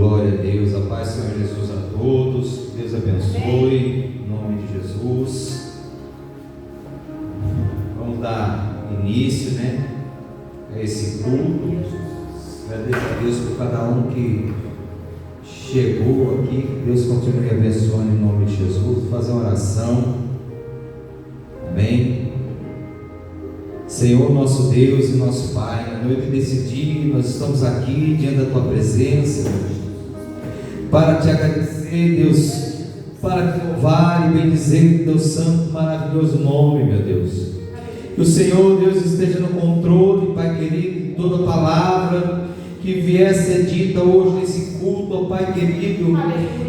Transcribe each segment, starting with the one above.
Glória a Deus, a paz do Senhor Jesus a todos, Deus abençoe, em nome de Jesus. Vamos dar início, a esse culto. Agradeço a Deus por cada um que chegou aqui, que Deus continue abençoando em nome de Jesus. Vou fazer uma oração, amém. Senhor, nosso Deus e nosso Pai, na noite desse dia, nós estamos aqui diante da Tua presença, para Te agradecer, Deus, para Te louvar e bendizer Teu santo, maravilhoso nome, meu Deus. Que o Senhor, Deus, esteja no controle, Pai querido, de toda palavra que vier a ser dita hoje nesse culto, ó Pai querido,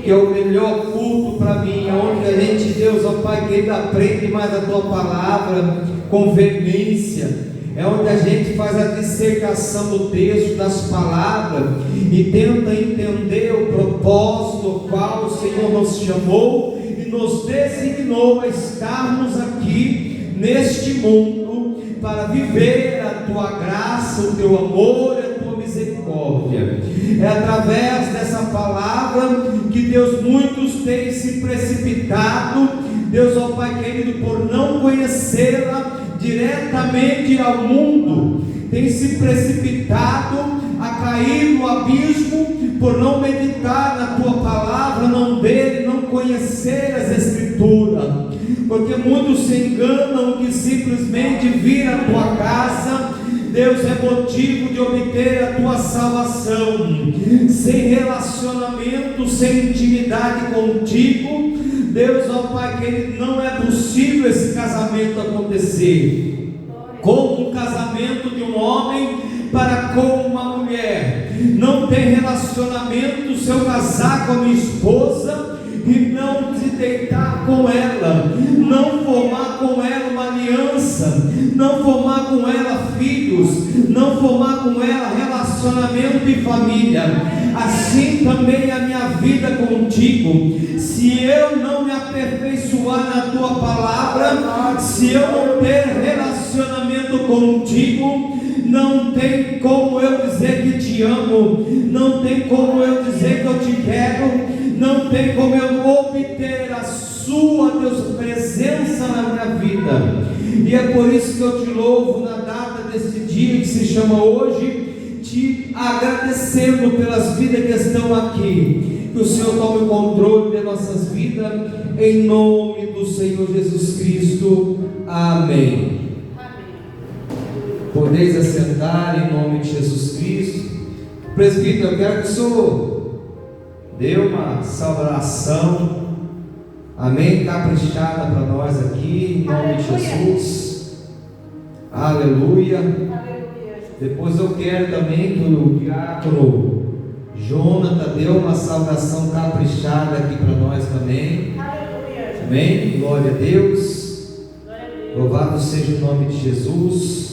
que é o melhor culto para mim, onde a gente, Deus, ó Pai querido, aprende mais a Tua palavra com veemência, é onde a gente faz a dissertação do texto, das palavras, e tenta entender o propósito ao qual o Senhor nos chamou e nos designou a estarmos aqui neste mundo, para viver a Tua graça, o Teu amor, a Tua misericórdia. É através dessa palavra que Deus, muitos têm se precipitado, Deus, ó Pai querido, por não conhecê-la diretamente ao mundo, tem se precipitado a cair no abismo por não meditar na Tua palavra, não ler, não conhecer as Escrituras, porque muitos se enganam que simplesmente vir à Tua casa, Deus, é motivo de obter a Tua salvação. Sem relacionamento, sem intimidade contigo, Deus, ó Pai querido, não é possível esse casamento acontecer. Como um casamento de um homem para com uma mulher, não tem relacionamento se eu casar com a minha esposa e não se deitar com ela, não formar com ela uma aliança, não formar com ela filhos, não formar com ela relacionamento e família. Assim também a minha vida contigo, se eu não me aperfeiçoar na Tua palavra, se eu não ter relacionamento contigo, não tem como eu dizer que te amo, não tem como eu dizer que eu te quero, não tem como eu obter a Sua, Deus, presença na minha vida. E é por isso que eu te louvo na data desse dia que se chama hoje, te agradecendo pelas vidas que estão aqui. Que o Senhor tome o controle de nossas vidas, em nome do Senhor Jesus Cristo. Amém. Podeis assentar em nome de Jesus Cristo. Presbítero, eu quero que o Senhor dê uma saudação, amém, caprichada para nós aqui, em nome de Jesus. Aleluia. Depois eu quero também que o diácono Jonathan dê uma saudação caprichada aqui para nós também. Amém. Glória a Deus. Louvado seja o nome de Jesus.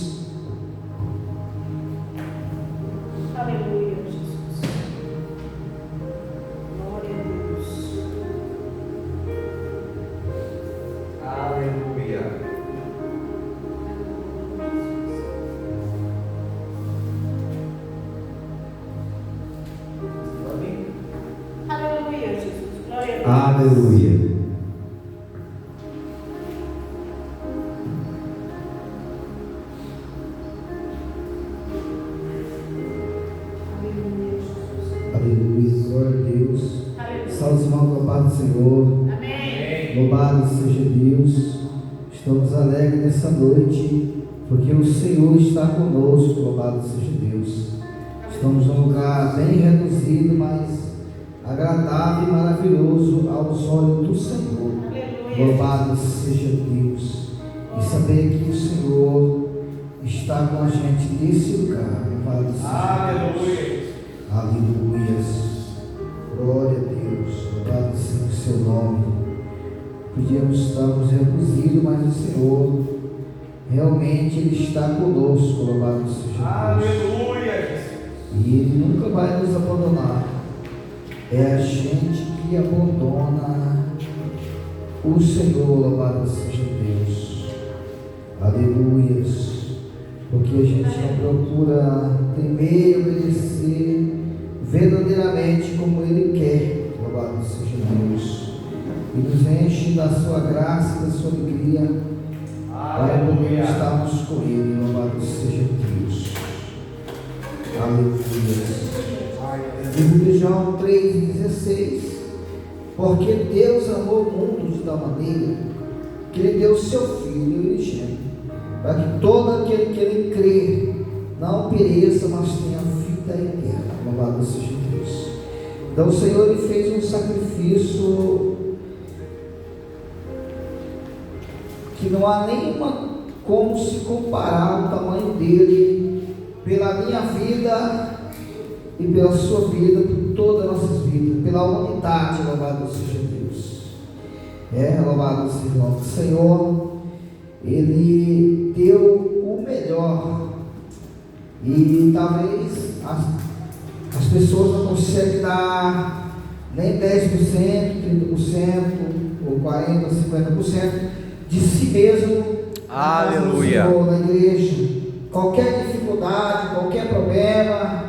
Aleluia. Aleluia, glória a Deus. Salve os irmãos, louvado Senhor. Amém. Louvado seja Deus. Estamos alegres nessa noite, porque o Senhor está conosco. Louvado seja Deus. Estamos num lugar bem reduzido, mas agradável e maravilhoso aos olhos do Senhor. Louvado seja Deus. E saber que o Senhor está com a gente nesse lugar. Louvado seja Deus. Aleluia. Glória a Deus. Louvado seja o seu nome. Podíamos estarmos reduzidos, mas o Senhor realmente Ele está conosco. Louvado seja Deus. Aleluia. E Ele nunca vai nos abandonar. É a gente que abandona o Senhor, louvado seja Deus. Aleluia. Porque a gente não procura temer, obedecer, verdadeiramente como Ele quer. Louvado seja Deus. E nos enche da sua graça e da sua alegria para poder estarmos com Ele. Louvado seja Deus. Aleluia. Livro de João 3,16. Porque Deus amou o mundo de tal maneira que Ele deu o seu Filho unigênito, para que todo aquele que Ele crê não pereça, mas tenha vida eterna. Louvado seja Deus. Então o Senhor Ele fez um sacrifício que não há nenhuma como se comparar o tamanho dele pela minha vida e pela sua vida, por todas as nossas vidas, pela humanidade. Louvado seja Deus. Louvado seja o Senhor. Ele deu o melhor, e talvez as pessoas não conseguem dar nem 10%, 30%, ou 40%, 50% de si mesmo. Aleluia. Na igreja, qualquer dificuldade, qualquer problema,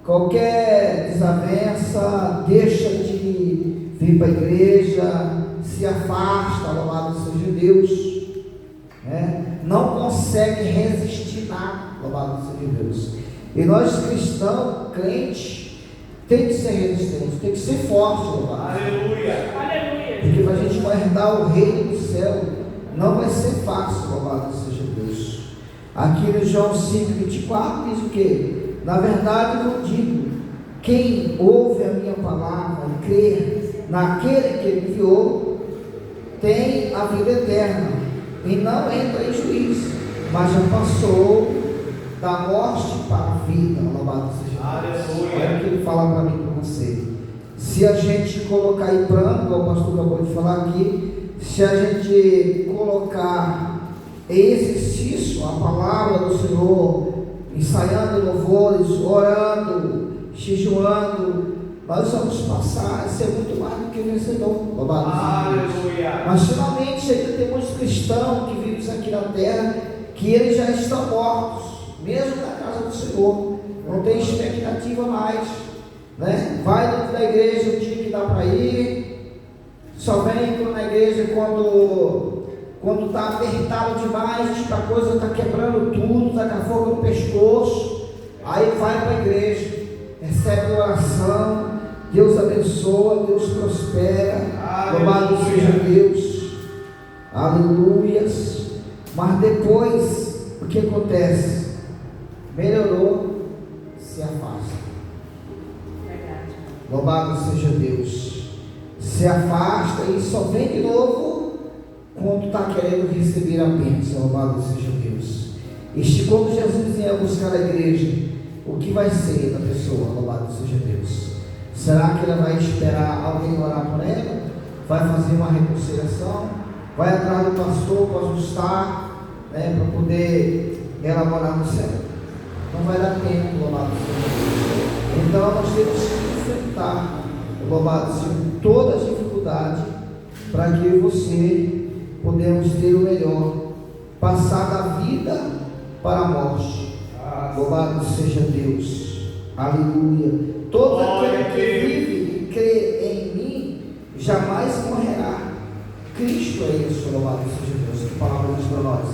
qualquer desavença, deixa de vir para a igreja, se afasta. Louvado seja Deus. Não consegue resistir nada. Louvado seja Deus. E nós cristãos, crentes, tem que ser resistente, tem que ser forte. Louvado. Aleluia. Aleluia. Porque para a gente herdar o reino do céu não vai ser fácil. Louvado seja Deus. Aqui no João 5,24 diz o quê? Na verdade eu digo: quem ouve a minha palavra e crê naquele que ele enviou, tem a vida eterna, e não entra em juízo, mas já passou da morte para a vida. Louvado seja Deus. Olha o que ele fala para mim e para você. Se a gente colocar em plano, como o pastor acabou de falar aqui, se a gente colocar em exercício a palavra do Senhor, ensaiando louvores, orando, jejuando, nós vamos passar a ser muito mais do que vencedor. Louvado seja Deus. Mas finalmente ainda tem muitos cristãos que vivem aqui na terra que eles já estão mortos, mesmo na casa do Senhor, não tem expectativa mais, né? Vai dentro da igreja o dia que dá para ir, só vem na igreja quando está apertado demais, a coisa está quebrando tudo, está com a fogo no pescoço, aí vai para a igreja, recebe oração, Deus abençoa, Deus prospera. Louvado seja Deus. Aleluias. Mas depois, o que acontece? Melhorou, se afasta. Louvado seja Deus. Se afasta e só vem de novo quando está querendo receber a bênção. Louvado seja Deus. Quando Jesus vier buscar a igreja, o que vai ser da pessoa? Louvado seja Deus. Será que ela vai esperar alguém orar por ela? Vai fazer uma reconciliação? Vai atrás do pastor para ajustar, para poder ela morar no céu? Não vai dar tempo. Louvado seja Deus. Então nós temos que enfrentar, louvado seja, toda a dificuldade, para que eu e você podemos ter o melhor, passar da vida para a morte. Louvado seja Deus. Aleluia. Todo aquele que vive e crê em mim jamais morrerá. Cristo é isso. Louvado seja Deus. Que palavra diz para nós?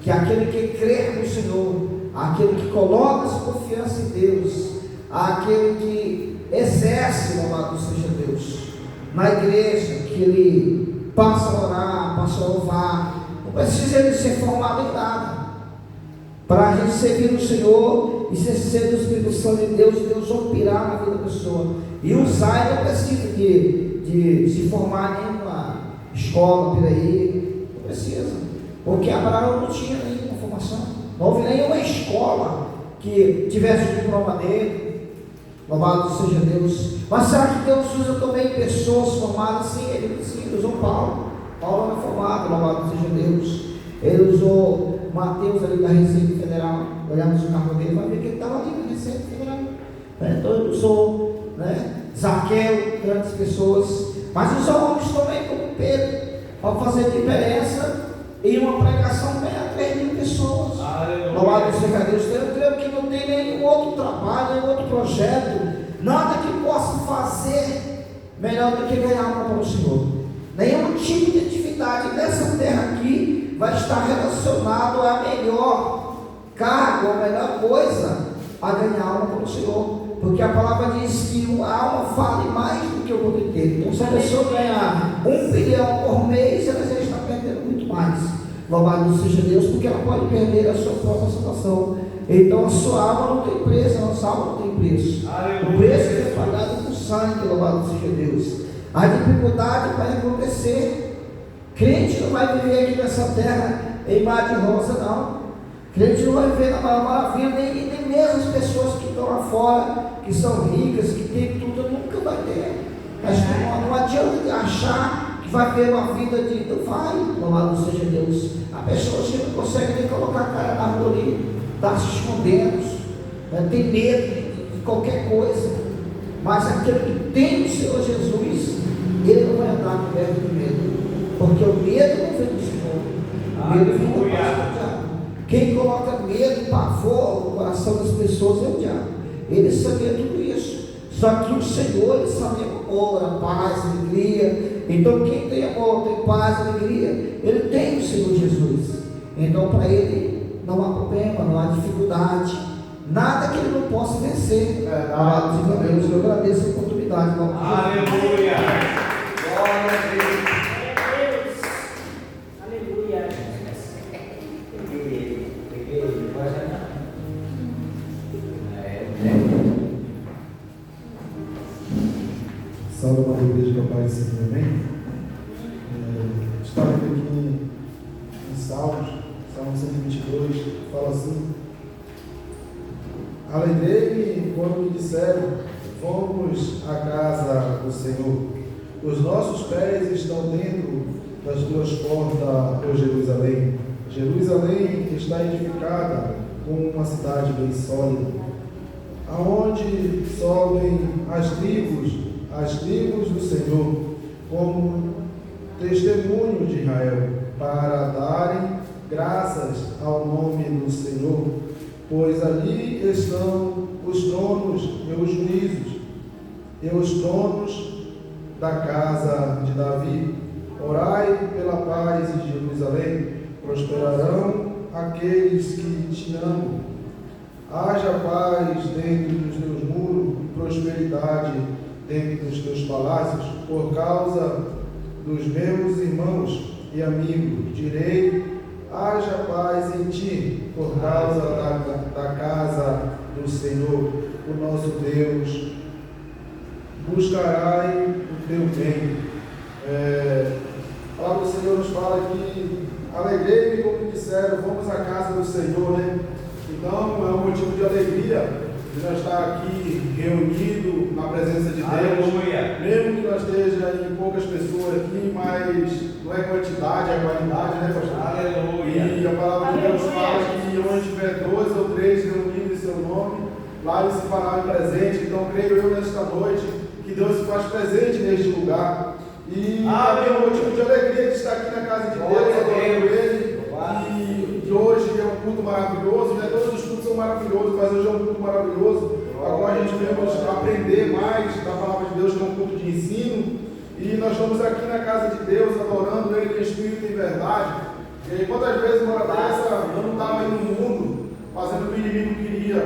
Que aquele que crê no Senhor, aquele que coloca sua confiança em Deus, aquele que exerce, louvado seja Deus, na igreja, que ele passa a orar, passa a louvar, não precisa ele ser formado em nada, para a gente servir o Senhor e ser do Espírito Santo de Deus, e Deus operar na vida da pessoa, e usar. Ele não precisa de se formar em nenhuma escola por aí, não precisa, porque Abraão não tinha nenhuma formação, não houve nenhuma escola que tivesse o diploma dele. Louvado seja Deus. Mas será que Deus usa também pessoas formadas? Sim, ele usou Paulo. Paulo era formado, louvado seja Deus. Ele usou Mateus ali da Receita Federal. Olhamos o carro dele, vai ver que ele estava ali na Receita Federal. Então ele usou, Zaqueu, grandes pessoas. Mas usou homens também como Pedro, para fazer diferença em uma pregação bem a 3.000 pessoas. Louvado seja Deus. Eu creio que não tem nenhum outro trabalho, nenhum outro projeto, nada que possa fazer melhor do que ganhar alma para o Senhor. Nenhum tipo de atividade nessa terra aqui vai estar relacionado a melhor cargo, a melhor coisa a ganhar alma para o Senhor. Porque a palavra diz que a alma vale mais do que o mundo inteiro. Então, se a pessoa ganhar 1 bilhão por mês, ela já está perdendo muito mais. Louvado seja Deus, porque ela pode perder a sua própria salvação. Então, a sua alma não tem preço, a nossa alma não tem preço. O preço é pagado com sangue, louvado seja Deus. A dificuldade vai acontecer. Crente não vai viver aqui nessa terra em mar de rosa, não. Crente não vai viver na maior maravilha, nem mesmo as pessoas que estão lá fora, que são ricas, que têm tudo, nunca vai ter. Mas não adianta achar que vai ter uma vida de. Não vai, louvado seja Deus. A pessoa que não consegue nem colocar a cara na rua ali, está se escondendo, tem medo de qualquer coisa. Mas aquele que tem o Senhor Jesus, ele não vai andar coberto de medo, porque o medo não vem do Senhor, o medo vem do diabo. Quem coloca medo e pavor no coração das pessoas é o diabo. Ele sabia tudo isso. Só que o Senhor, ele sabia amor, a paz, a alegria. Então quem tem amor, tem paz, alegria, ele tem o Senhor Jesus. Então para ele não há problema, não há dificuldade, nada que ele não possa vencer. Deus, eu agradeço a oportunidade. Aleluia! Glória a Deus! Salve a igreja que aparece aqui também. Estava aqui em Salmo 122, fala assim: alegrei-me quando me disseram, vamos à casa do Senhor. Os nossos pés estão dentro das tuas portas, ó Jerusalém. Jerusalém está edificada como uma cidade bem sólida, aonde sobem as tribos do Senhor, como testemunho de Israel, para darem graças ao nome do Senhor, pois ali estão os tronos e os juízos, e os tronos da casa de Davi. Orai pela paz de Jerusalém, prosperarão aqueles que te amam. Haja paz dentro dos teus muros, prosperidade dentro dos teus palácios, por causa dos meus irmãos e amigos. Direi, haja paz em ti, por causa da casa do Senhor, o nosso Deus. Buscarai o teu bem. A palavra do Senhor nos fala que alegrei-me como disseram, vamos à casa do Senhor, né? Então é um motivo de alegria de nós estar aqui reunido na presença de Deus. Aleluia. Mesmo que nós estejamos em poucas pessoas aqui, mas não é quantidade, é qualidade, né, pastor? Aleluia. E a palavra de Deus fala que onde tiver 2 ou 3 reunidos em seu nome, lá ele se fará presente. Então creio eu nesta noite que Deus se faz presente neste lugar. E também é um motivo de alegria de estar aqui na casa de Deus, adorando Ele. E hoje é um culto maravilhoso, né? Todos os cultos são maravilhosos, mas hoje é um culto maravilhoso. Agora a gente vamos aprender mais da palavra de Deus, que é um culto de ensino. E nós estamos aqui na casa de Deus, adorando Ele em espírito e em verdade. E quantas vezes uma hora dessa eu não estava aí no mundo, fazendo o que o inimigo queria.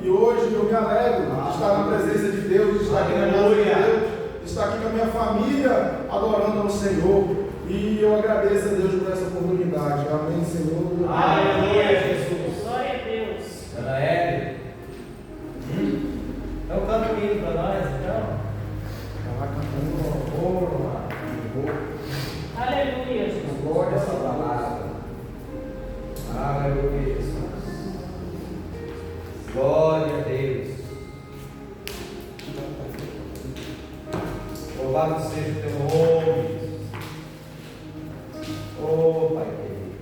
E hoje eu me alegro de estar na presença de Deus, de estar aqui na casa de Deus, de estar aqui com a minha família, adorando ao Senhor. E eu agradeço a Deus por essa oportunidade. Amém, Senhor. Aleluia, Jesus. Glória a Deus. Dona Hélio. Então canta um hino para nós, então. Estava cantando louvor, Aleluia, Jesus. Glória a essa palavra. Aleluia, Jesus. Glória a Deus. Louvado seja o teu nome. Oh, Pai querido.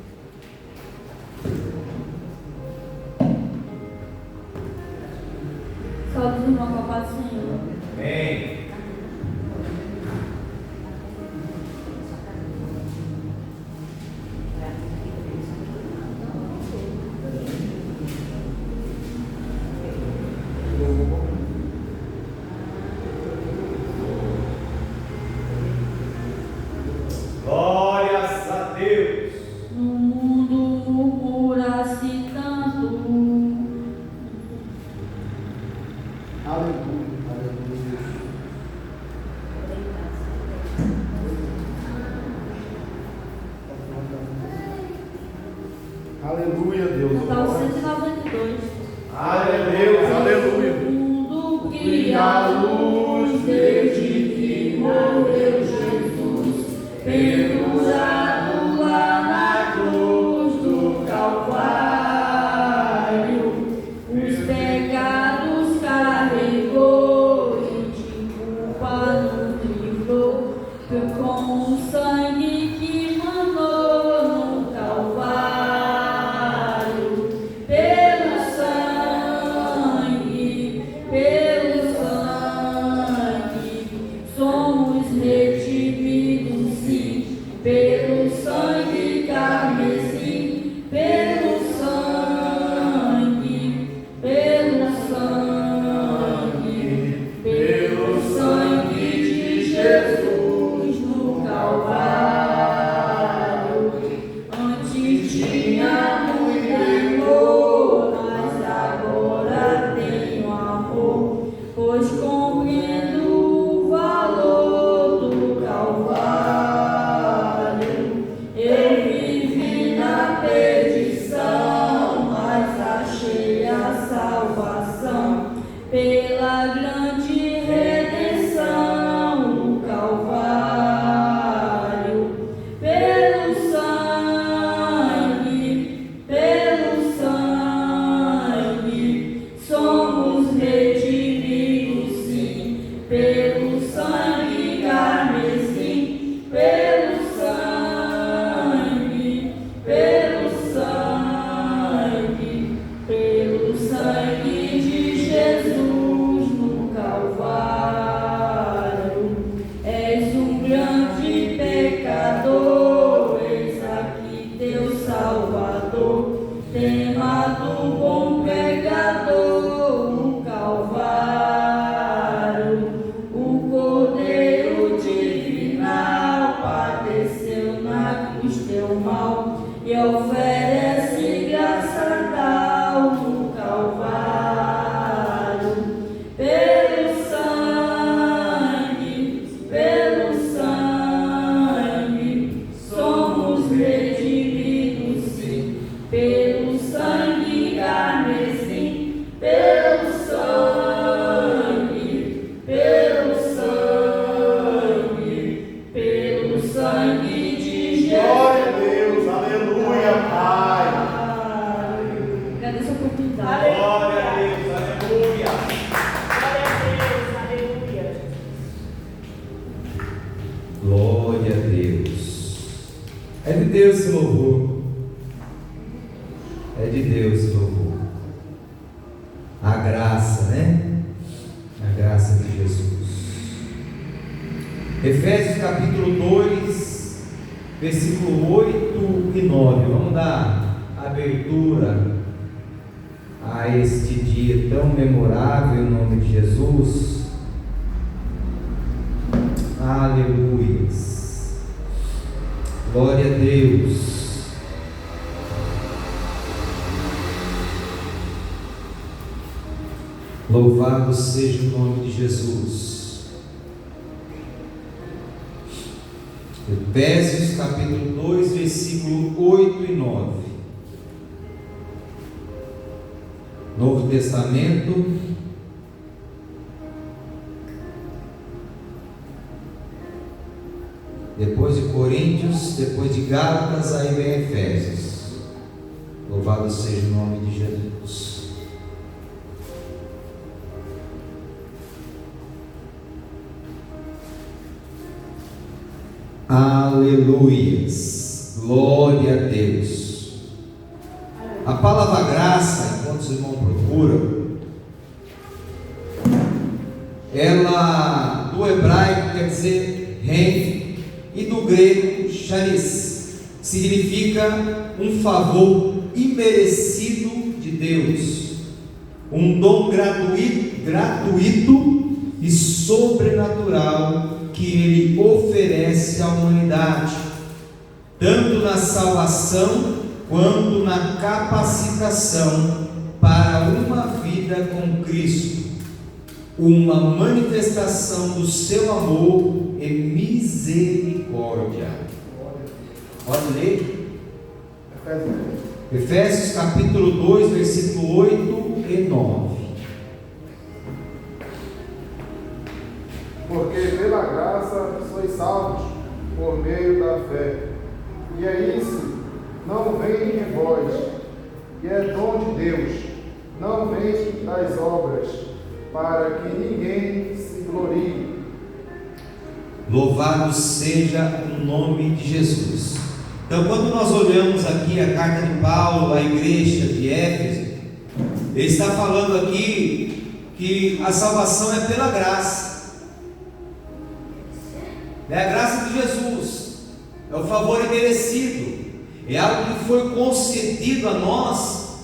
Salve os irmãos com a paz do Senhor. Amém. Aleluia, Deus. Total 192. Aleluia, aleluia. O mundo brilha a luz desde que morreu Jesus, pendurado lá na cruz do Calvário. Os pecados carregou e de culpa nos livrou, com o sangue que mandou no Calvário. Pelo sangue, somos redimidos, sim. Pelo sangue carmesim, pelo sangue de Jesus no Calvário. Antes tinha muito temor, mas agora tenho amor, pois compreendo o valor do Calvário. Eu vivi na perdição, mas achei a salvação pela grande redenção no Calvário. Pelo sangue, somos redimidos, sim. Pelo sangue carmesim, pelo sangue de Jesus no Calvário. És um grande pecador, eis aqui teu Salvador, temado bom pregador no Calvário. O Cordeiro divinal padeceu na cruz teu mal e oferece graça tal no Calvário. Pelo sangue, somos redimidos, sim. Pelo sangue carmesim, pelo sangue de Jesus. Glória a Deus, aleluia, Pai. Agradeço a oportunidade. Glória a Deus, aleluia. Glória a Deus. É de Deus esse louvor. É de Deus esse louvor. A graça, né? A graça de Jesus. Efésios capítulo 2, versículo 8 e 9. Vamos dar abertura a este dia tão memorável em nome de Jesus. Aleluias. Glória a Deus. Louvado seja o nome de Jesus. Efésios capítulo 2, versículo 8 e 9. Novo Testamento. Depois de Coríntios, depois de Gálatas, aí vem Efésios. Louvado seja o nome de Jesus. Aleluias, glória a Deus. A palavra graça, enquanto os irmãos procuram, ela do hebraico quer dizer ren e do grego charis, significa um favor imerecido de Deus, um dom gratuito e sobrenatural que Ele oferece à humanidade, tanto na salvação quanto na capacitação para uma vida com Cristo, uma manifestação do seu amor e misericórdia. Pode ler? Efésios capítulo 2, versículo 8 e 9. Porque pela graça sois salvos por meio da fé. E é isso, não vem em vós, e é dom de Deus, não vem das obras, para que ninguém se glorie. Louvado seja o nome de Jesus. Então, quando nós olhamos aqui a carta de Paulo à igreja de Éfeso, ele está falando aqui que a salvação é pela graça. É a graça de Jesus, é o favor imerecido, é algo que foi concedido a nós,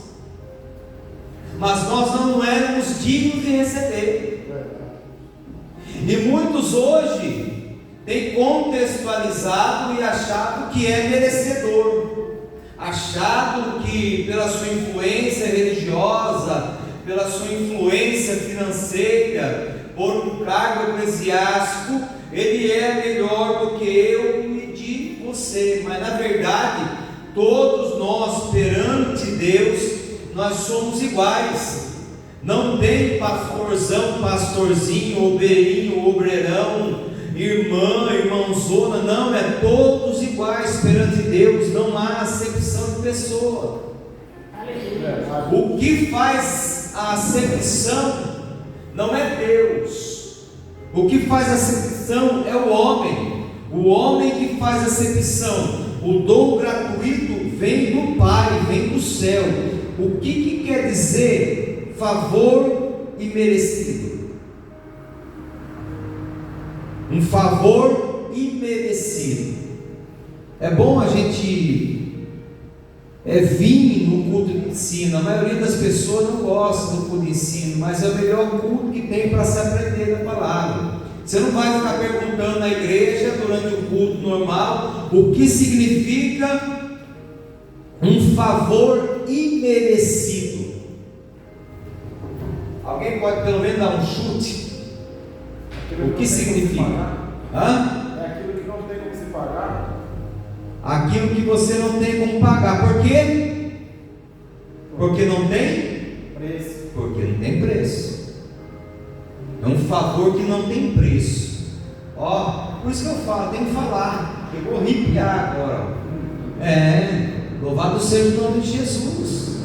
mas nós não éramos dignos de receber. E muitos hoje têm contextualizado e achado que é merecedor, achado que pela sua influência religiosa, pela sua influência financeira, por um cargo eclesiástico, ele é melhor do que eu e de você. Mas na verdade, todos nós perante Deus, nós somos iguais. Não tem pastorzão, pastorzinho, obreirinho, obreirão, irmã, irmãozona, não, é todos iguais perante Deus, não há acepção de pessoa. O que faz a acepção não é Deus. O que faz a acepção é o homem que faz a acepção. O dom gratuito vem do Pai, vem do céu. O que quer dizer favor imerecido? Um favor imerecido. É bom a gente vir no culto de ensino. A maioria das pessoas não gosta do culto de ensino, mas é o melhor culto que tem para se aprender da palavra. Você não vai ficar perguntando na igreja durante o culto normal o que significa um favor imerecido. Alguém pode pelo menos dar um chute? O que significa? É aquilo que não tem como se pagar. Aquilo que você não tem como pagar. Por quê? Porque não tem preço. Porque não tem preço. É um favor que não tem preço. Por isso que eu falo, tem que falar. Eu vou arrepiar agora. Louvado seja o nome de Jesus.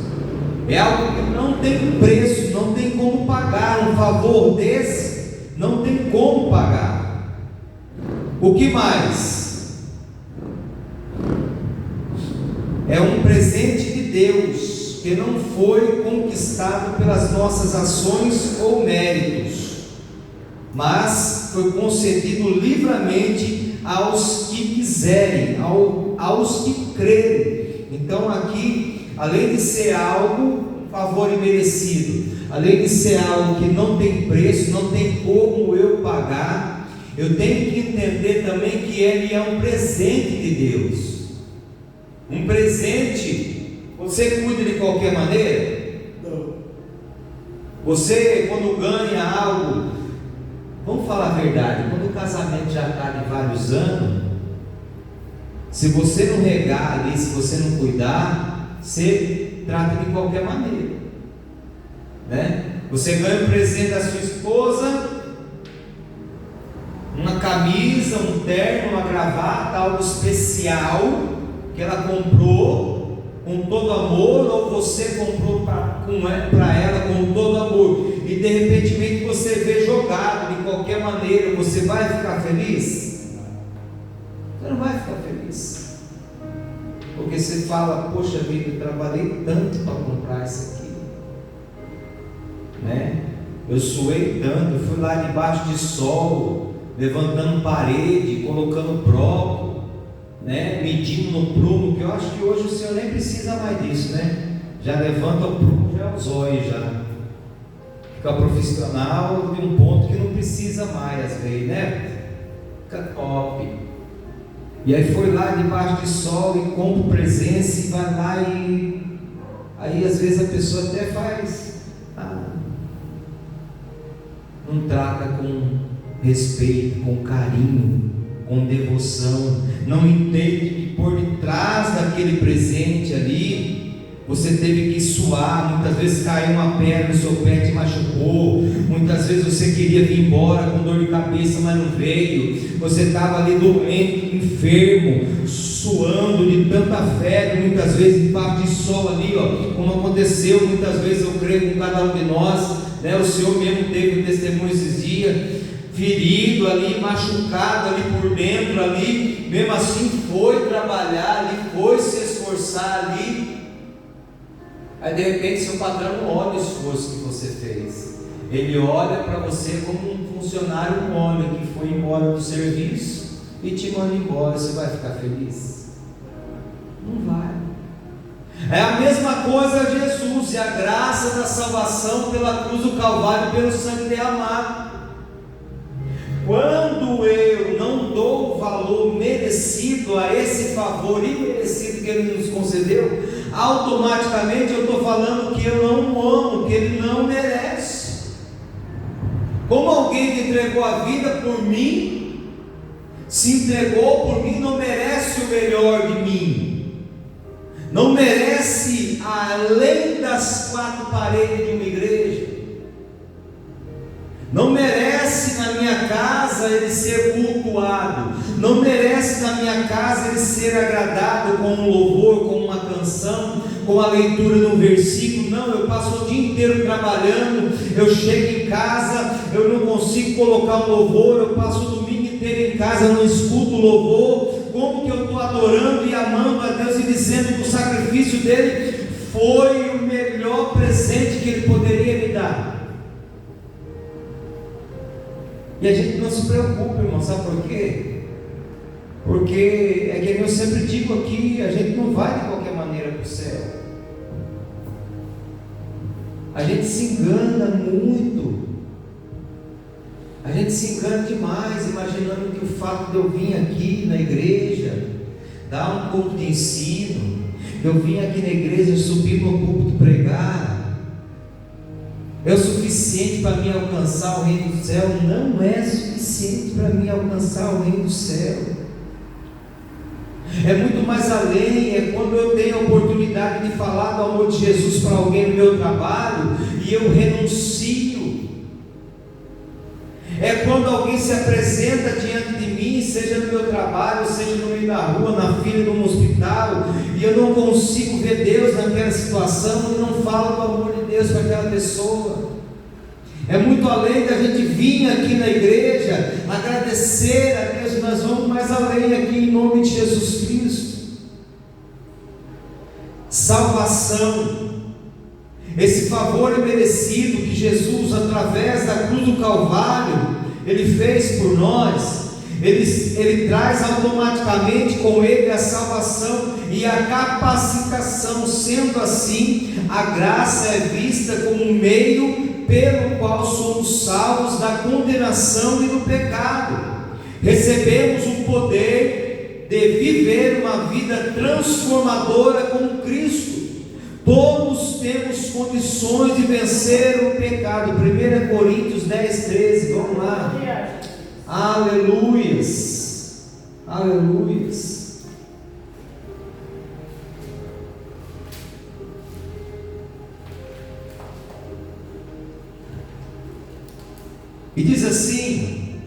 É algo que não tem preço, não tem como pagar. Um favor desse não tem como pagar. O que mais? É um presente de Deus que não foi conquistado pelas nossas ações ou méritos, mas foi concedido livremente aos que quiserem, aos que crerem. Então aqui, além de ser algo, um favor imerecido, além de ser algo que não tem preço, não tem como eu pagar, eu tenho que entender também que ele é um presente de Deus. Um presente, você cuida de qualquer maneira? Não. Você, quando ganha algo, vamos falar a verdade, quando o casamento já está de vários anos, se você não regar ali, se você não cuidar, você trata de qualquer maneira, né? Você ganha um presente da sua esposa, uma camisa, um terno, uma gravata, algo especial que ela comprou com todo amor, ou você comprou para ela com todo amor, e de repente você vê jogado de qualquer maneira, você vai ficar feliz? Você não vai ficar feliz, porque você fala: poxa vida, eu trabalhei tanto para comprar isso aqui, né? Eu suei tanto, eu fui lá debaixo de sol, levantando parede, colocando bloco, né? Medindo no prumo, que eu acho que hoje o senhor nem precisa mais disso, né? Já levanta o prumo, já é os olhos, já fica profissional de um ponto que não precisa mais, às vezes, né? Fica top. E aí foi lá debaixo de sol e compra presença e vai lá, e aí às vezes a pessoa até faz, não trata com respeito, com carinho, com devoção, não entende que por detrás daquele presente ali Você teve que suar, muitas vezes caiu uma pedra no seu pé, te machucou. Muitas vezes você queria vir embora com dor de cabeça, mas não veio. Você estava ali doente, enfermo, suando de tanta febre, muitas vezes debaixo de sol ali, como aconteceu muitas vezes, eu creio, com cada um de nós, né? O Senhor mesmo teve um testemunho esses dias, ferido ali, machucado ali por dentro ali, mesmo assim foi trabalhar ali, foi se esforçar ali. Aí de repente seu patrão não olha o esforço que você fez, ele olha para você como um funcionário mole que foi embora do serviço e te manda embora. Você vai ficar feliz? Não vai. É a mesma coisa Jesus e a graça da salvação pela cruz do Calvário, pelo sangue derramado. Quando eu não dou o valor merecido a esse favor imerecido que Ele nos concedeu, automaticamente eu estou falando que eu não o amo, que Ele não merece. Como alguém que entregou a vida por mim, se entregou por mim, não merece o melhor de mim, não merece além das quatro paredes de uma igreja, não merece na minha casa ele ser cultuado, não merece na minha casa ele ser agradado com um louvor, com uma canção, com a leitura de um versículo. Não, eu passo o dia inteiro trabalhando, eu chego em casa, eu não consigo colocar um louvor, eu passo o domingo inteiro em casa, eu não escuto louvor. Como que eu estou adorando e amando a Deus e dizendo que o sacrifício dele foi o melhor presente que ele poderia me dar? E a gente não se preocupa, irmão, sabe por quê? Porque é que eu sempre digo aqui, a gente não vai de qualquer maneira para o céu. A gente se engana muito. A gente se engana demais, imaginando que o fato de eu vir aqui na igreja, dar um culto de ensino, eu vim aqui na igreja, subir no púlpito pregar, é o suficiente para mim alcançar o reino do céu. Não é suficiente para mim alcançar o reino do céu. É muito mais além. É quando eu tenho a oportunidade de falar do amor de Jesus para alguém no meu trabalho e eu renuncio. É quando alguém se apresenta diante de mim, seja no meu trabalho, seja no meio da rua, na fila de um hospital, e eu não consigo ver Deus naquela situação e não falo do amor de Deus para aquela pessoa. É muito além da gente vir aqui na igreja agradecer a Deus. Nós vamos mais além aqui em nome de Jesus Cristo. Salvação, esse favor imerecido que Jesus, através da cruz do Calvário, Ele fez por nós, Ele traz automaticamente com Ele a salvação e a capacitação. Sendo assim, a graça é vista como um meio pelo qual somos salvos da condenação e do pecado. Recebemos o poder de viver uma vida transformadora com Cristo. Todos temos condições de vencer o pecado. 1 Coríntios 10, 13, vamos lá. Aleluias, aleluias. E diz assim: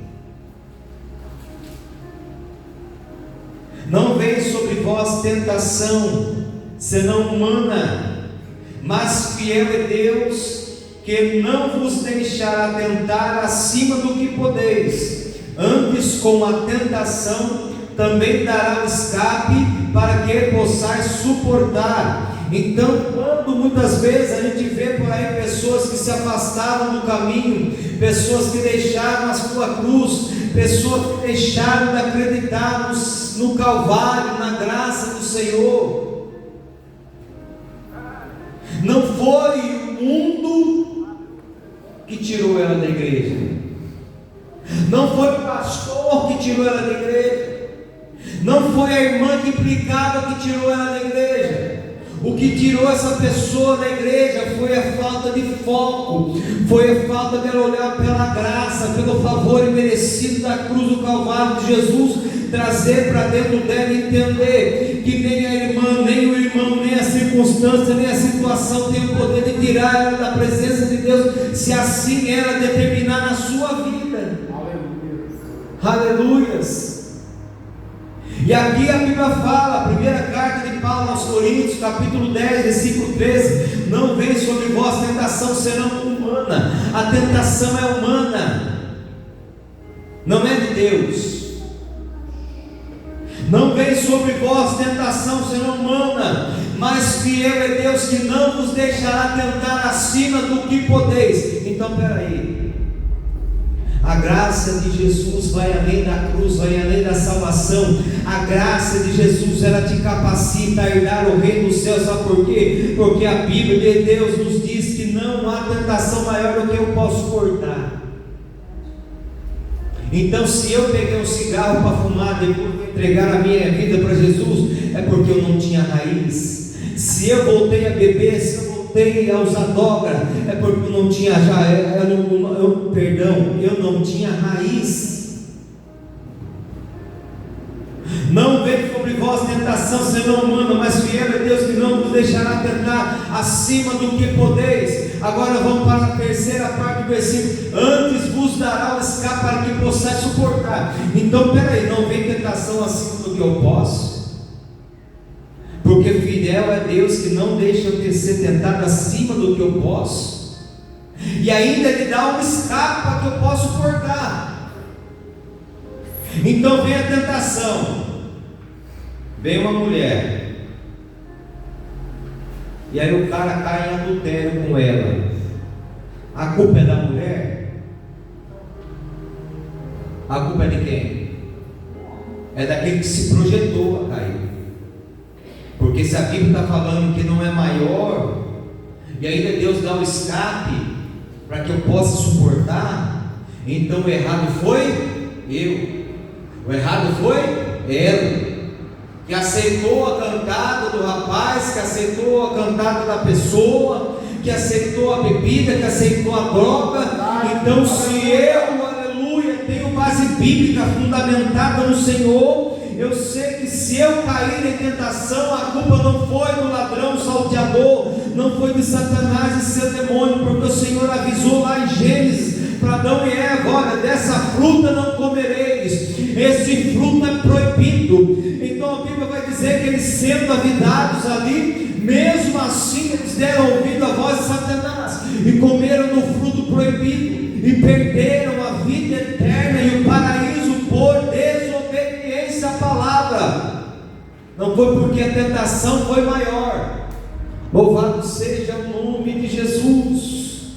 não vem sobre vós tentação senão humana, mas fiel é Deus, que não vos deixará tentar acima do que podeis, antes com a tentação também dará o escape, para que possais suportar. Então, quando muitas vezes a gente vê por aí pessoas que se afastaram do caminho, pessoas que deixaram a sua cruz, pessoas que deixaram de acreditar no Calvário, na graça do Senhor, não foi o mundo que tirou ela da igreja, não foi o pastor que tirou ela da igreja, não foi a irmã que implicava que tirou ela da igreja. O que tirou essa pessoa da igreja foi a falta de foco, foi a falta de ela olhar pela graça, pelo favor imerecido da cruz do Calvário de Jesus, trazer para dentro dela e entender que nem a irmã, nem o irmão, nem a circunstância circunstância nem a situação tem o poder de tirar ela da presença de Deus, se assim ela determinar na sua vida. Aleluias. E aqui a Bíblia fala, a primeira carta de Paulo aos Coríntios, capítulo 10, versículo 13: não vem sobre vós tentação senão humana. A tentação é humana, não é de Deus. Não vem sobre vós tentação senão humana, mas fiel é Deus, que não vos deixará tentar acima do que podeis. Então peraí, a graça de Jesus vai além da cruz, vai além da salvação. A graça de Jesus, ela te capacita a herdar o reino dos céus. Sabe por quê? Porque a Bíblia de Deus nos diz que não há tentação maior do que eu posso suportar. Então, se eu peguei um cigarro para fumar, depois de entregar a minha vida para Jesus, é porque eu não tinha raiz. Se eu voltei a beber, se eu voltei a usar droga, é porque eu não tinha eu não tinha raiz. Não vem sobre vós tentação senão humana, mas fiel é Deus, que não vos deixará tentar acima do que podeis. Agora vamos para a terceira parte do versículo: antes vos dará o escape para que possais suportar. Então peraí, não vem tentação acima do que eu posso, porque fiel é Deus, que não deixa eu ser tentado acima do que eu posso, e ainda Ele dá um escape para que eu possa suportar. Então vem a tentação, vem uma mulher, e aí o cara cai em adultério com ela. A culpa é da mulher? A culpa é de quem? É daquele que se projetou a cair. Porque se a Bíblia está falando que não é maior, e ainda Deus dá o escape para que eu possa suportar, então o errado foi eu, o errado foi ela, que aceitou a cantada do rapaz, que aceitou a cantada da pessoa, que aceitou a bebida, que aceitou a droga. Então, se eu, aleluia, tenho base bíblica fundamentada no Senhor, eu sei que se eu cair em tentação, a culpa não foi do ladrão salteador, não foi de Satanás e seu demônio, porque o Senhor avisou lá em Gênesis para Adão e Eva: olha, dessa fruta não comereis, esse fruto é proibido. Então a Bíblia vai dizer que eles, sendo avidados ali, mesmo assim eles deram ouvido à voz de Satanás e comeram do fruto proibido e perderam a vida eterna e o paraíso por desobediência à palavra. Não foi porque a tentação foi maior. Louvado seja o nome de Jesus.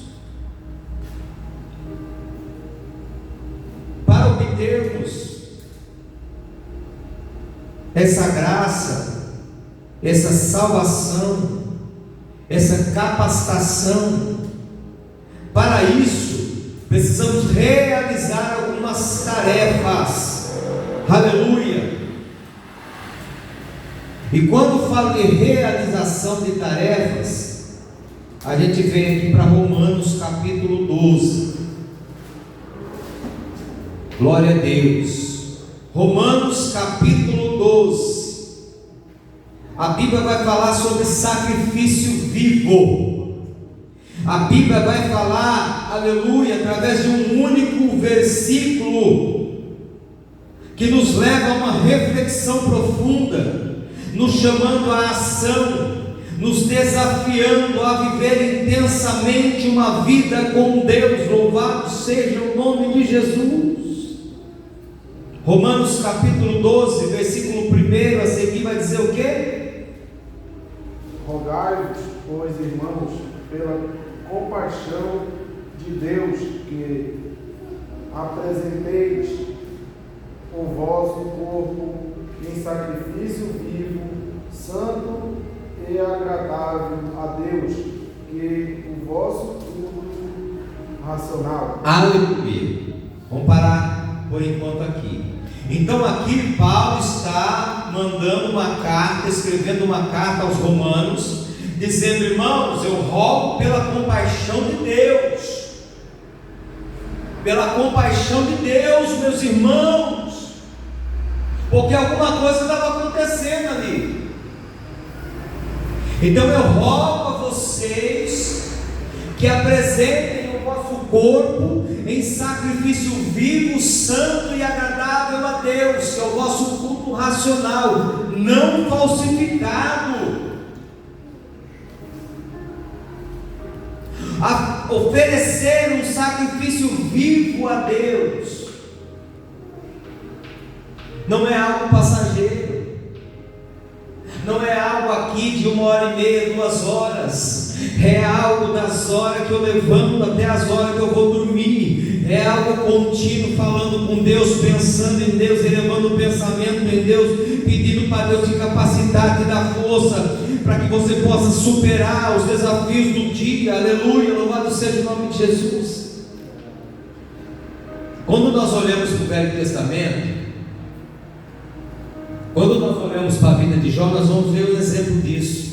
Para obtermos essa graça, essa salvação, essa capacitação, para isso precisamos realizar algumas tarefas. Aleluia! E quando falo de realização de tarefas, a gente vem aqui para Romanos capítulo 12. Glória a Deus. Romanos capítulo 12. A Bíblia vai falar sobre sacrifício vivo. A Bíblia vai falar, aleluia, através de um único versículo que nos leva a uma reflexão profunda, nos chamando à ação, nos desafiando a viver intensamente uma vida com Deus. Louvado seja o nome de Jesus. Romanos capítulo 12, versículo 1, a seguir vai dizer o quê? Rogai-vos, pois, irmãos, pela compaixão de Deus, que apresenteis o vosso corpo em sacrifício vivo, santo e agradável a Deus, que o vosso culto racional. Aleluia. Vamos parar por enquanto aqui. Então aqui Paulo está mandando uma carta, escrevendo uma carta aos romanos, dizendo: irmãos, eu rogo pela compaixão de Deus, pela compaixão de Deus, meus irmãos, porque alguma coisa estava acontecendo ali. Então eu rogo a vocês que apresentem o vosso corpo em sacrifício vivo, santo e agradável a Deus, que é o vosso culto racional, não falsificado. A oferecer um sacrifício vivo a Deus não é algo passageiro, não é algo aqui de 1h30, 2 horas, é algo das horas que eu levanto até as horas que eu vou dormir, é algo contínuo, falando com Deus, pensando em Deus, elevando o pensamento em Deus, pedindo para Deus te capacitar, te dar força, para que você possa superar os desafios do dia. Aleluia, louvado seja o nome de Jesus. Quando nós olhamos para o Velho Testamento, quando nós olhamos para a vida de Jó, nós vamos ver um exemplo disso.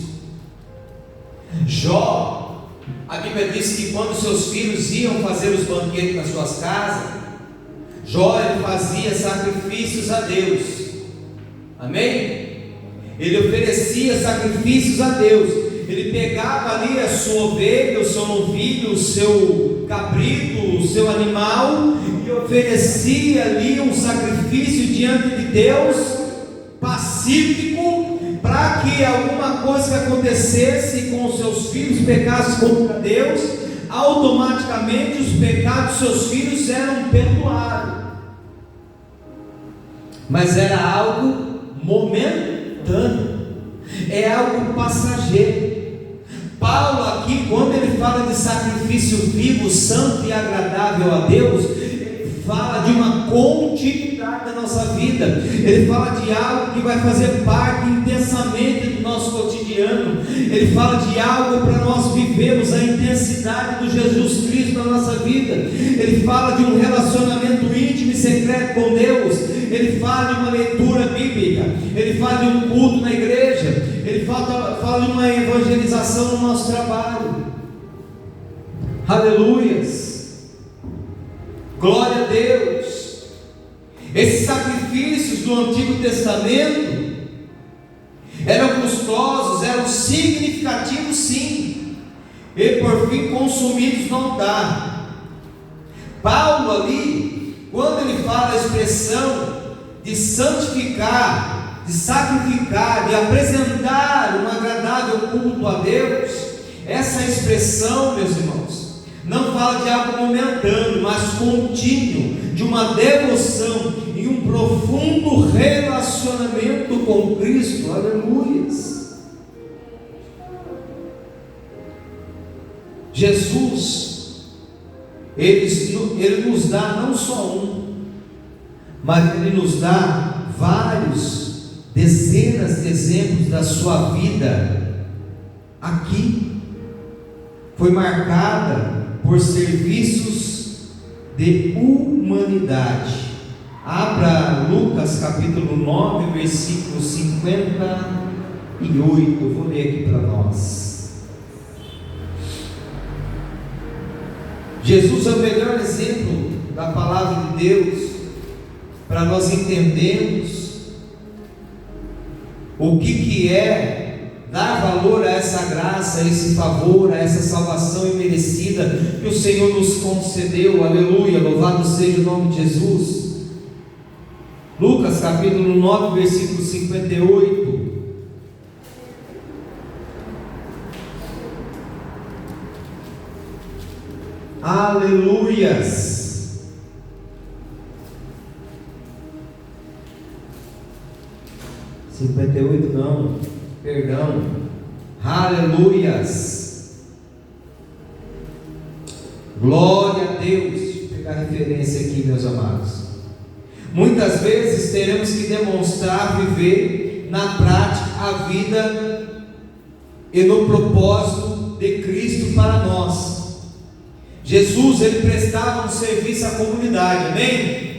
Jó, a Bíblia diz que quando seus filhos iam fazer os banquetes nas suas casas, Jó ele fazia sacrifícios a Deus. Amém? Ele oferecia sacrifícios a Deus. Ele pegava ali a sua ovelha, o seu novilho, o seu cabrito, o seu animal, e oferecia ali um sacrifício diante de Deus, pacífico, para que alguma coisa que acontecesse com os seus filhos, pecasse contra Deus, automaticamente os pecados dos seus filhos eram perdoados. Mas era algo momentâneo, é algo passageiro. Paulo aqui, quando ele fala de sacrifício vivo, santo e agradável a Deus, ele fala de uma continuidade da nossa vida, ele fala de algo que vai fazer parte intensamente do nosso cotidiano, ele fala de algo para nós vivermos a intensidade do Jesus Cristo na nossa vida, ele fala de um relacionamento íntimo e secreto com Deus, ele fala de uma leitura bíblica, ele fala de um culto na igreja, ele fala de uma evangelização no nosso trabalho. Aleluias, glória a Deus. Esses sacrifícios do Antigo Testamento eram custosos, eram significativos sim, e por fim consumidos no altar. Paulo ali, quando ele fala a expressão de santificar, de sacrificar, de apresentar um agradável culto a Deus, essa expressão, meus irmãos, não fala de algo momentâneo, mas contínuo, de uma devoção e um profundo relacionamento com Cristo. Aleluias. Jesus, Ele nos dá não só um, mas Ele nos dá vários, dezenas de exemplos da sua vida. Aqui foi marcada por serviços de humanidade. Abra Lucas capítulo 9, versículo 58. Eu vou ler aqui para nós. Jesus é o melhor exemplo da palavra de Deus para nós entendermos o que é dar valor a essa graça, a esse favor, a essa salvação imerecida que o Senhor nos concedeu. Aleluia, louvado seja o nome de Jesus. Lucas capítulo 9, versículo 58. Aleluias. Não, perdão. Aleluias. Glória a Deus. Deixa eu pegar a referência aqui, meus amados. Muitas vezes teremos que demonstrar viver na prática a vida e no propósito de Cristo para nós. Jesus, ele prestava um serviço à comunidade, amém?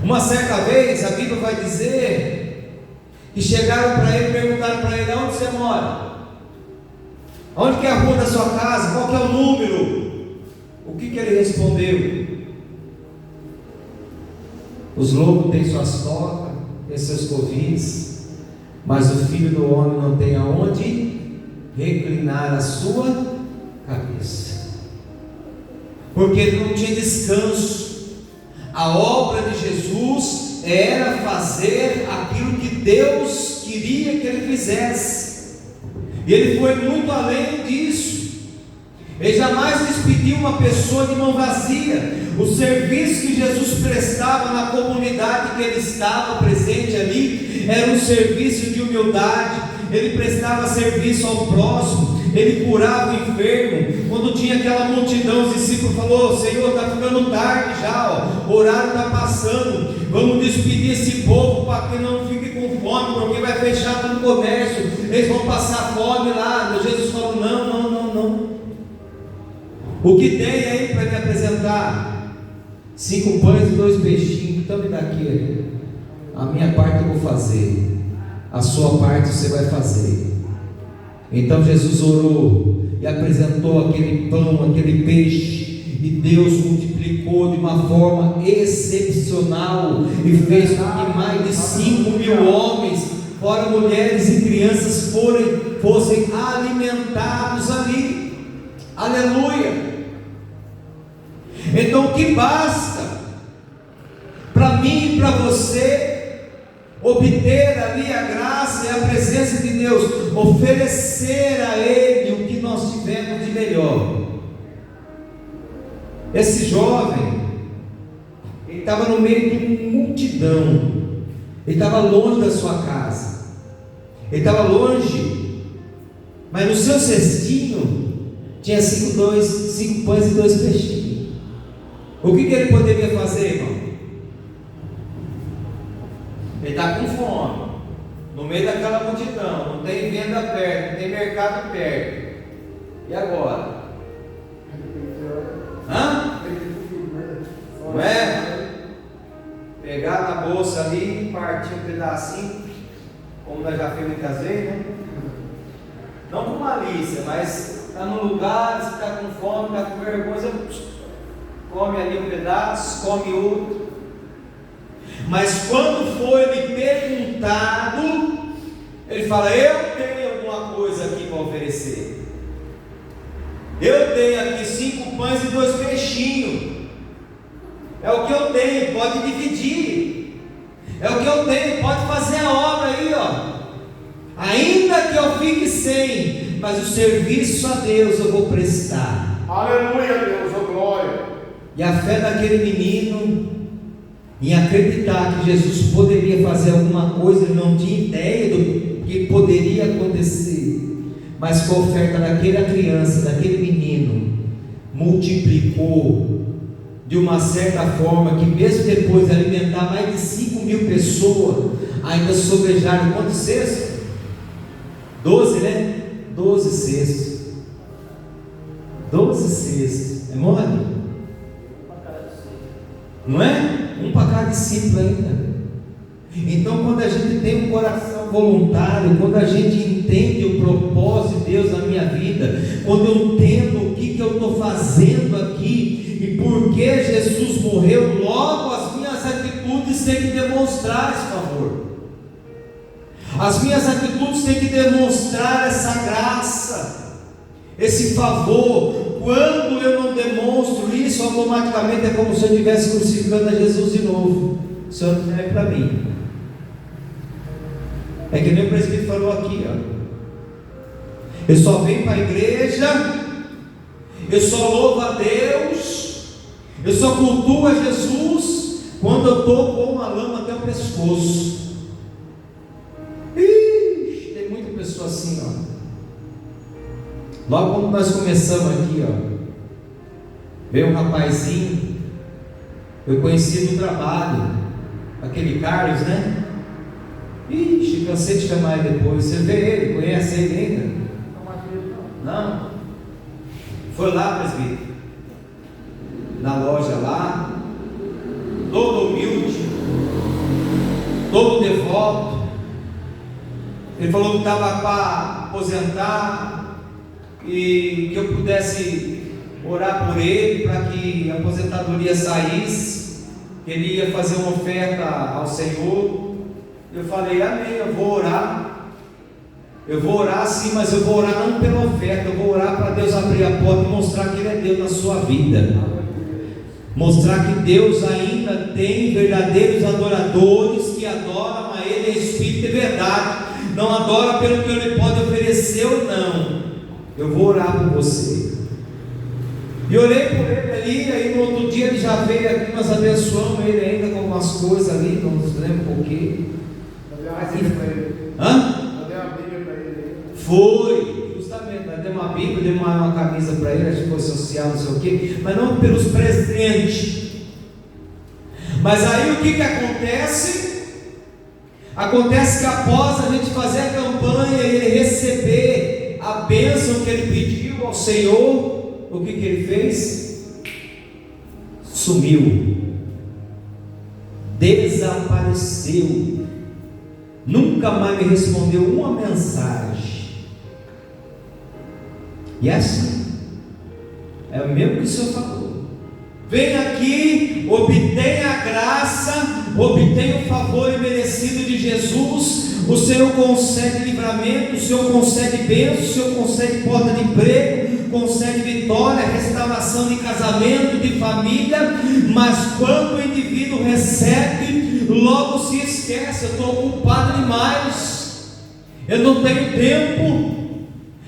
Uma certa vez a Bíblia vai dizer que chegaram para ele e perguntaram para ele: onde você mora? Onde que é a rua da sua casa? Qual que é o número? O que ele respondeu? Os lobos têm suas tocas, têm seus covis, mas o Filho do Homem não tem aonde reclinar a sua cabeça, porque ele não tinha descanso. A obra de Jesus era fazer aquilo que Deus queria que ele fizesse, e ele foi muito além disso. Ele jamais despediu uma pessoa de mão vazia. O serviço que Jesus prestava na comunidade que ele estava presente ali era um serviço de humildade. Ele prestava serviço ao próximo, ele curava o enfermo. Quando tinha aquela multidão, os discípulos falaram: Senhor, está ficando tarde já, o horário está passando, vamos despedir esse povo para que não fique com fome, porque vai fechar todo o comércio, eles vão passar fome lá. Jesus falou: não. O que tem aí para me apresentar? 5 pães e 2 peixinhos. Então me dá aqui. A minha parte eu vou fazer, a sua parte você vai fazer. Então Jesus orou e apresentou aquele pão, aquele peixe, e Deus multiplicou de uma forma excepcional e fez com que mais de 5.000 homens, fora mulheres e crianças, fossem alimentados ali. Aleluia! Então o que basta para mim e para você obter ali a graça e a presença de Deus? Oferecer a Ele o que nós tivemos de melhor. Esse jovem, ele estava no meio de uma multidão, ele estava longe da sua casa, ele estava longe, mas no seu cestinho tinha 5 pães e 2 peixinhos. O que ele poderia fazer, irmão? Ele está com fome, no meio daquela multidão, não tem venda perto, não tem mercado perto. E agora? Não é? Pegar na bolsa ali, partir um pedacinho, como nós já fizemos muitas vezes, né? Não com malícia, mas está num lugar, você está com fome, está com vergonha, você come ali um pedaço, come outro. Mas quando foi lhe perguntado, ele fala: eu tenho alguma coisa aqui para oferecer. Eu tenho aqui 5 pães e 2 peixinhos. É o que eu tenho, pode dividir. É o que eu tenho, pode fazer a obra aí, ó. Ainda que eu fique sem, mas o serviço a Deus eu vou prestar. Aleluia, Deus, oh glória. E a fé daquele menino em acreditar que Jesus poderia fazer alguma coisa, ele não tinha ideia do que poderia acontecer, mas com a oferta daquela criança, daquele menino, multiplicou de uma certa forma, que mesmo depois de alimentar mais de 5.000 pessoas, ainda sobrejaram quantos cestos? 12, né? 12 cestos. 12 cestos. É mole? Não é? Um para cada discípulo ainda. Então, quando a gente tem um coração voluntário, quando a gente entende o propósito de Deus na minha vida, quando eu entendo o que eu estou fazendo aqui e por que Jesus morreu, logo as minhas atitudes têm que demonstrar esse favor. As minhas atitudes têm que demonstrar essa graça, esse favor. Quando eu não demonstro isso, automaticamente é como se eu estivesse crucificando a Jesus de novo. O Senhor não serve para mim. É que nem o presbítero falou aqui, ó. Eu só venho para a igreja, eu só louvo a Deus, eu só cultuo a Jesus quando eu estou com uma lama até o pescoço. Ixi, tem muita pessoa assim, ó. Logo quando nós começamos aqui, ó, veio um rapazinho, eu conheci no trabalho, aquele Carlos, né? Ixi, cansei de chamar ele depois. Você vê ele, conhece ele ainda? Não? Foi lá, presbítero, na loja lá, todo humilde, todo devoto. Ele falou que estava para aposentar e que eu pudesse orar por ele para que a aposentadoria saísse. Ele ia fazer uma oferta ao Senhor. Eu falei: amém, eu vou orar. Eu vou orar sim, mas eu vou orar não pela oferta, eu vou orar para Deus abrir a porta e mostrar que Ele é Deus na sua vida. Mostrar que Deus ainda tem verdadeiros adoradores que adoram a Ele em espírito e verdade. Não adora pelo que Ele pode oferecer ou não. Eu vou orar por você. E orei por ele ali, aí no outro dia ele já veio aqui, nós abençoamos ele ainda com algumas coisas ali, não nos lembro por quê. Deu uma Bíblia para ele. Hã? Deu uma Bíblia para ele. Foi, justamente, nós demos uma Bíblia, demos uma camisa para ele, acho que foi social, não sei o quê, mas não pelos presentes. Mas aí o que acontece? Acontece que após a gente fazer a campanha e ele receber a bênção que ele pediu ao Senhor, o que ele fez? Sumiu, desapareceu, nunca mais me respondeu uma mensagem. E assim, é o mesmo que o Senhor falou: vem aqui, obtém a graça, obtém o favor imerecido de Jesus. O Senhor concede livramento, o Senhor concede bênção, o Senhor concede porta de emprego, concede vitória, restauração de casamento, de família. Mas quando o indivíduo recebe, logo se esquece: eu estou ocupado demais, eu não tenho tempo,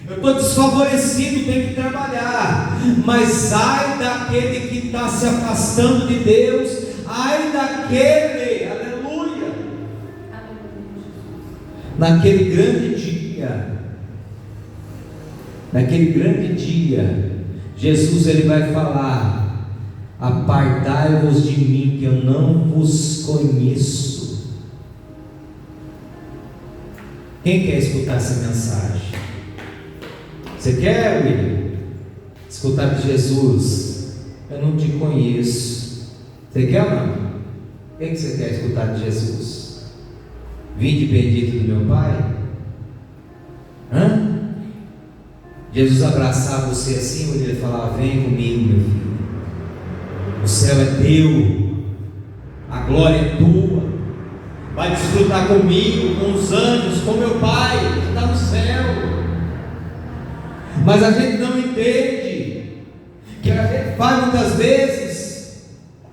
eu estou desfavorecido, tenho que trabalhar. Mas ai daquele que está se afastando de Deus, ai daquele, aleluia, naquele grande dia, Jesus ele vai falar: apartai-vos de mim, que eu não vos conheço. Quem quer escutar essa mensagem? Você quer, William? Escutar de Jesus: eu não te conheço. Você quer ou não? O que você quer escutar de Jesus? Vinde bendito do meu Pai? Hã? Jesus abraçava você assim, ele falava: vem comigo, meu filho, o céu é teu, a glória é tua, vai desfrutar comigo, com os anjos, com meu Pai que está no céu. Mas a gente não entende que a gente faz muitas vezes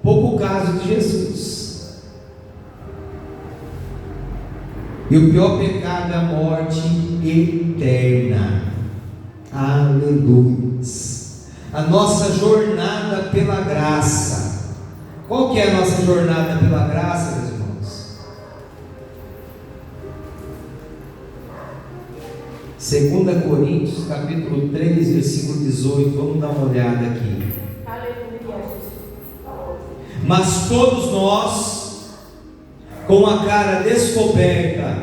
pouco caso de Jesus. E o pior pecado é a morte eterna. Aleluia. A nossa jornada pela graça. Qual que é a nossa jornada pela graça, meus irmãos? 2 Coríntios capítulo 3, versículo 18. Vamos dar uma olhada aqui. Aleluia. Mas todos nós, com a cara descoberta,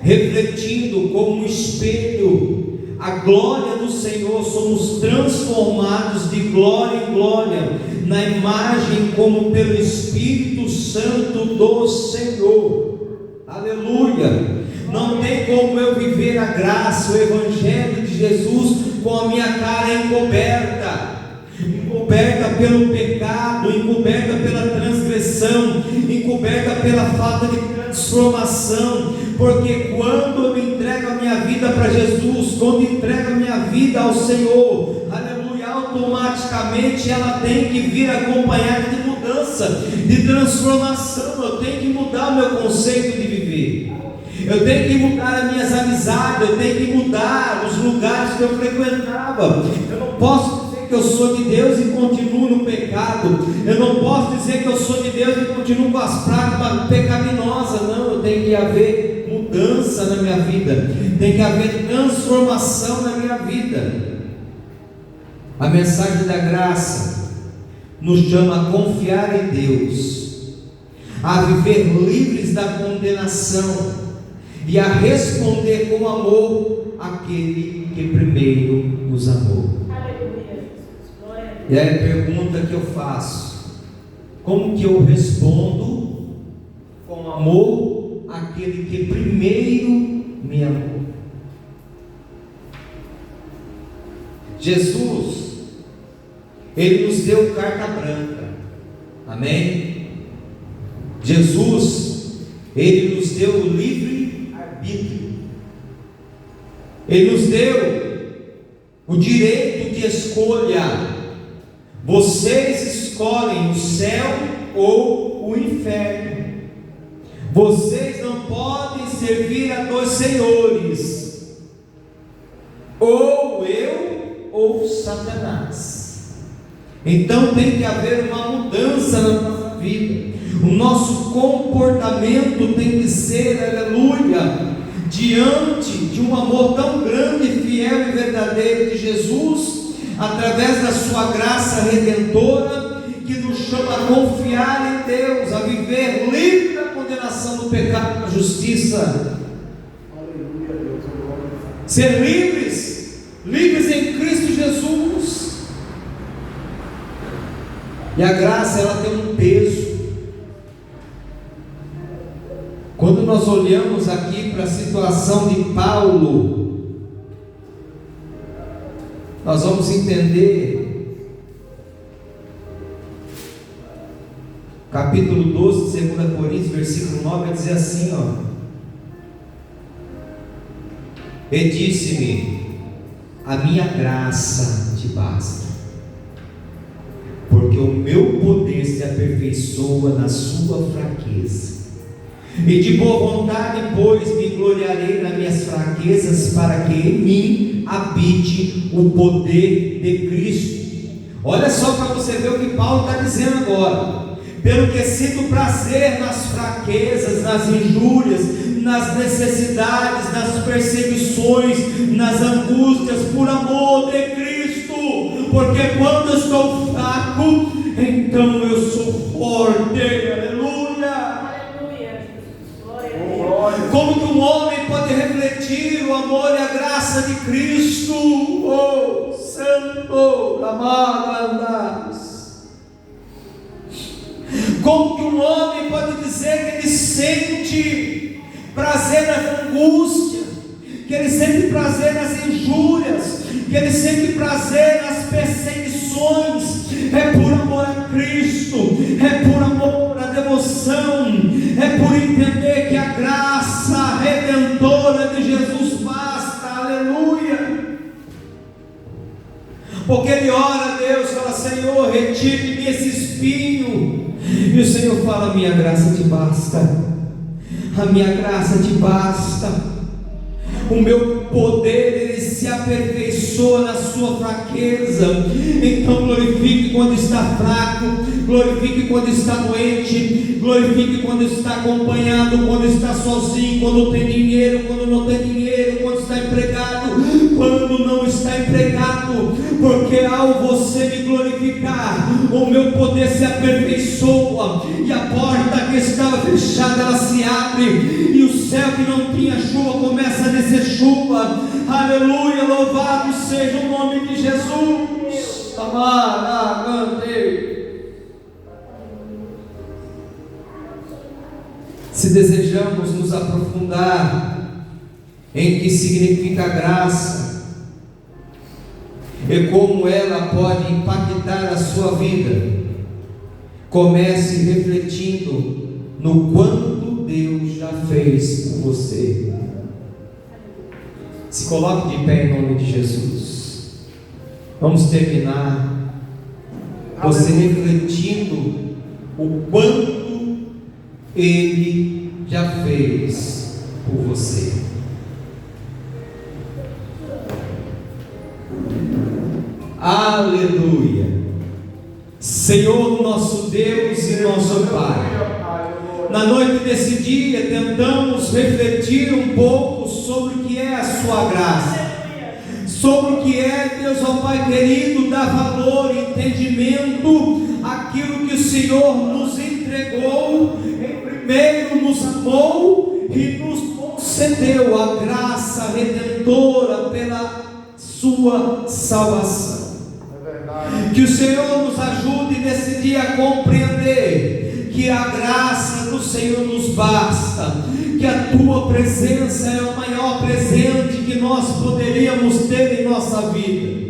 refletindo como um espelho a glória do Senhor, somos transformados de glória em glória, na imagem como pelo Espírito Santo do Senhor. Aleluia. Não tem como eu viver a graça, o Evangelho de Jesus com a minha cara encoberta pelo pecado, encoberta pela transgressão, encoberta pela falta de transformação. Porque quando eu me entrego a minha vida para Jesus, quando entrego a minha vida ao Senhor, aleluia, automaticamente ela tem que vir acompanhada de mudança, de transformação. Eu tenho que mudar o meu conceito de viver, eu tenho que mudar as minhas amizades, eu tenho que mudar os lugares que eu frequentava. Eu não posso dizer que eu sou de Deus e continuo no pecado, eu não posso dizer que eu sou de Deus e continuo com as práticas pecaminosas. Não, eu tenho que haver mudança na minha vida, tem que haver transformação na minha vida. A mensagem da graça nos chama a confiar em Deus, a viver livres da condenação e a responder com amor àquele que primeiro nos amou. Aleluia. E aí a pergunta que eu faço: como que eu respondo com amor àquele que primeiro me amou? Jesus, Ele nos deu carta branca, amém? Jesus, Ele nos deu livre arbítrio. Ele nos deu o direito de escolha. Vocês escolhem o céu ou o inferno. Vocês não podem servir a dois senhores, ou eu ou Satanás. Então tem que haver uma mudança na nossa vida. O nosso comportamento tem que ser, aleluia, diante de um amor tão grande, fiel e verdadeiro de Jesus, através da sua graça redentora, que nos chama a confiar em Deus, a viver livre da condenação do pecado e da justiça. Ser livres em Cristo Jesus. E a graça, ela tem um peso. Quando nós olhamos aqui para a situação de Paulo, nós vamos entender, capítulo 12 de 2 Coríntios, versículo 9, vai dizer assim, e disse-me, a minha graça te basta, porque o meu poder se aperfeiçoa na sua fraqueza. E de boa vontade, pois, me gloriarei nas minhas fraquezas, para que em mim habite o poder de Cristo. Olha só para você ver o que Paulo está dizendo agora. Pelo que sinto prazer nas fraquezas, nas injúrias, nas necessidades, nas perseguições, nas angústias, por amor de Cristo. Porque quando eu estou fraco, então eu sou forte. Aleluia. Como que um homem pode refletir o amor e a graça de Cristo? Oh, Santo, amado. Como que um homem pode dizer que ele sente prazer nas angústias, que ele sente prazer nas injúrias, que ele sente prazer nas perseguições? É por amor a Cristo, é por amor à devoção, é por entender que a graça redentora de Jesus basta. Aleluia. Porque ele ora a Deus, fala: Senhor, retire-me esse espinho. E o Senhor fala: a minha graça te basta, a minha graça te basta. O meu poder, ele se aperfeiçoa na sua fraqueza. Então glorifique quando está fraco, glorifique quando está doente, glorifique quando está acompanhado, quando está sozinho, quando tem dinheiro, quando não tem dinheiro, quando está empregado, quando não está empregado. Porque ao você me glorificar, o meu poder se aperfeiçoa, e a porta que estava fechada, ela se abre, e o céu que não tinha chuva começa a descer chuva. Aleluia, louvado seja o nome de Jesus. Se desejamos nos aprofundar em que significa graça e como ela pode impactar a sua vida, comece refletindo no quanto Deus já fez por você. Se coloque de pé em nome de Jesus. Vamos terminar você refletindo o quanto Ele já fez por você. Aleluia. Senhor, nosso Deus e nosso Pai, na noite desse dia tentamos refletir um pouco sobre o que é a sua graça, sobre o que é, Deus, ó Pai querido, dar valor e entendimento àquilo que o Senhor nos entregou. Em primeiro nos amou e nos concedeu a graça redentora pela sua salvação. Que o Senhor nos ajude nesse dia a compreender que a graça do Senhor nos basta, que a tua presença é o maior presente que nós poderíamos ter em nossa vida.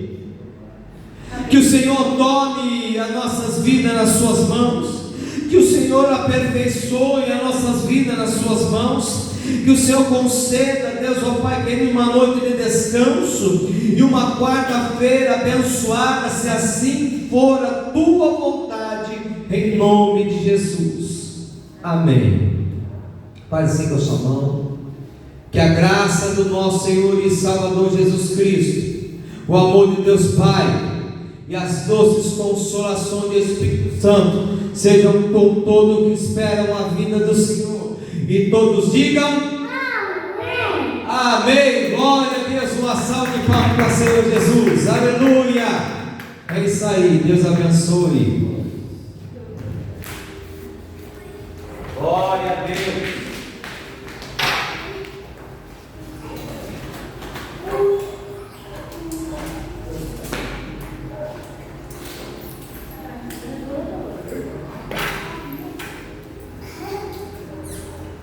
Que o Senhor tome as nossas vidas nas suas mãos, que o Senhor aperfeiçoe as nossas vidas nas suas mãos, Que o Senhor conceda, Deus, ó Pai querido, uma noite de descanso e uma quarta-feira abençoada, se assim for a tua vontade, em nome de Jesus. Amém. Pai, assim com a sua mão. Que a graça do nosso Senhor e Salvador Jesus Cristo, o amor de Deus Pai e as doces consolações do Espírito Santo sejam com todos que esperam a vinda do Senhor. E todos digam amém. Amém. Glória a Deus. Uma salva de palmas para o Senhor Jesus. Aleluia. É isso aí. Deus abençoe.